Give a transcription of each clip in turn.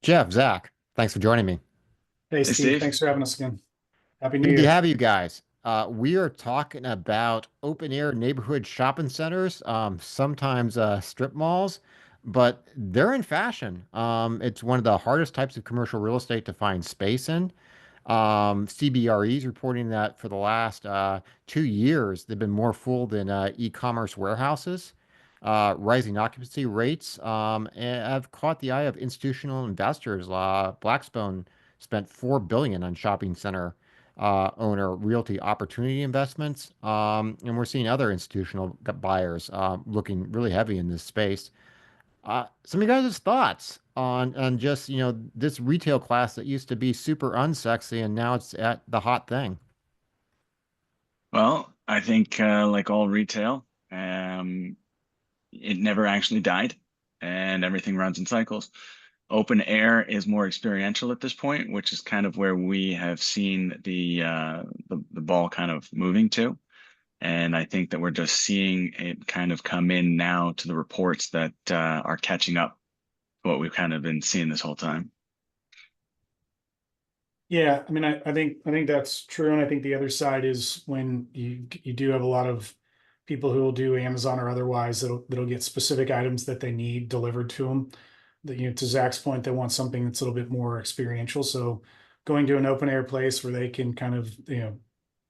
Jeff, Zach, thanks for joining me. Hey, Hey, Steve. Steve. Thanks for having us again. Happy New Good to Year. have you guys. We are talking about open air neighborhood shopping centers, sometimes strip malls, but they're in fashion. It's one of the hardest types of commercial real estate to find space in. CBRE is reporting that for the last 2 years, they've been more full than e-commerce warehouses. Rising occupancy rates have caught the eye of institutional investors. Blackstone spent $4 billion on shopping center owner realty opportunity investments, and we're seeing other institutional buyers looking really heavy in this space. Some of you guys' thoughts on just, this retail class that used to be super unsexy and now it's at the hot thing. Well, I think like all retail, it never actually died, and everything runs in cycles. Open air is more experiential at this point, which is kind of where we have seen the ball kind of moving to. And I think that we're just seeing it kind of come in now to the reports that are catching up to what we've kind of been seeing this whole time. Yeah, I mean, I think that's true, and I think the other side is when you do have a lot of people who will do Amazon or otherwise that'll get specific items that they need delivered to them. That to Zach's point, they want something that's a little bit more experiential. So going to an open air place where they can kind of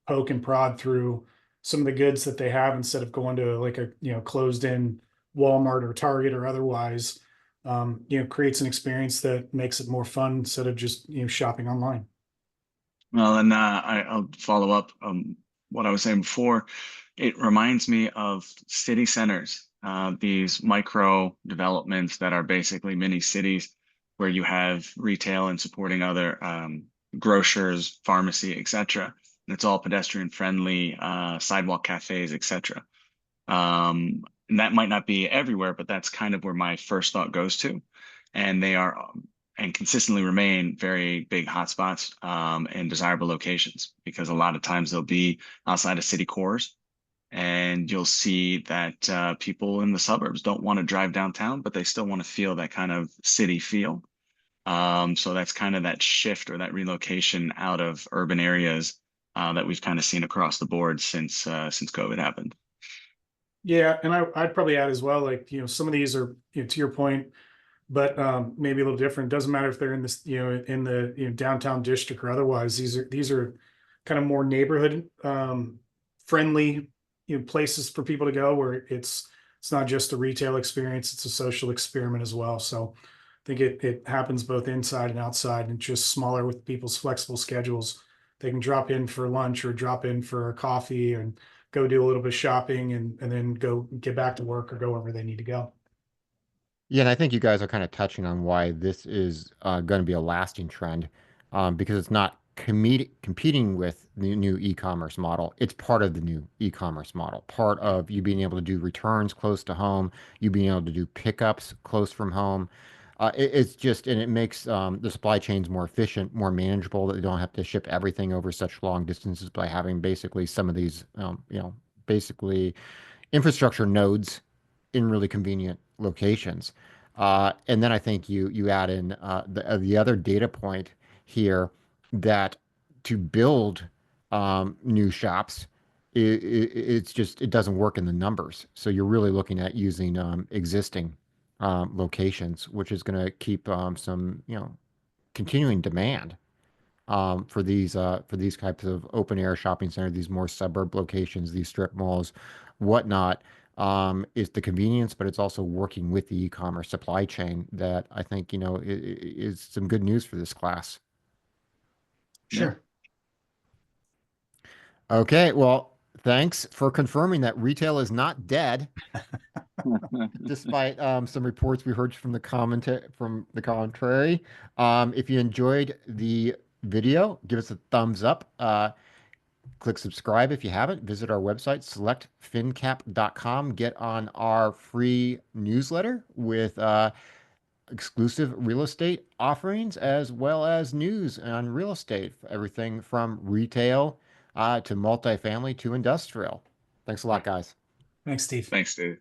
poke and prod through some of the goods that they have instead of going to like a closed in Walmart or Target or otherwise, creates an experience that makes it more fun instead of just shopping online. Well, and I'll follow up what I was saying before. It reminds me of city centers, these micro developments that are basically mini cities where you have retail and supporting other grocers, pharmacy, etc. And it's all pedestrian friendly, sidewalk cafes, etc. And that might not be everywhere, but that's kind of where my first thought goes to. And they are and consistently remain very big hotspots and desirable locations because a lot of times they'll be outside of city cores. And you'll see that people in the suburbs don't want to drive downtown, but they still want to feel that kind of city feel. So that's kind of that shift or that relocation out of urban areas that we've kind of seen across the board since COVID happened. Yeah, and I'd probably add as well, like some of these are to your point, but maybe a little different. Doesn't matter if they're in this in the downtown district or otherwise. These are kind of more neighborhood friendly places for people to go where it's not just a retail experience, it's a social experiment as well. So I think it happens both inside and outside, and just smaller with people's flexible schedules. They can drop in for lunch or drop in for a coffee and go do a little bit of shopping and then go get back to work or go wherever they need to go. Yeah, and I think you guys are kind of touching on why this is going to be a lasting trend, because it's not competing with the new e-commerce model. It's part of the new e-commerce model, part of you being able to do returns close to home, you being able to do pickups close from home. It's just, and it makes the supply chains more efficient, more manageable, that they don't have to ship everything over such long distances by having basically some of these, basically infrastructure nodes in really convenient locations. And then I think you add in the other data point here that to build new shops, it's just it doesn't work in the numbers. So you're really looking at using existing locations, which is going to keep some continuing demand for these types of open air shopping centers, these more suburb locations, these strip malls, whatnot. Is the convenience, but it's also working with the e-commerce supply chain that I think, is some good news for this class. Yeah. Sure. Okay, well, thanks for confirming that retail is not dead, despite some reports we heard from the contrary. If you enjoyed the video, give us a thumbs up. Click subscribe if you haven't. Visit our website, selectfincap.com. Get on our free newsletter with exclusive real estate offerings as well as news on real estate, everything from retail to multifamily to industrial. Thanks a lot, guys. Thanks, Steve. Thanks, Dave.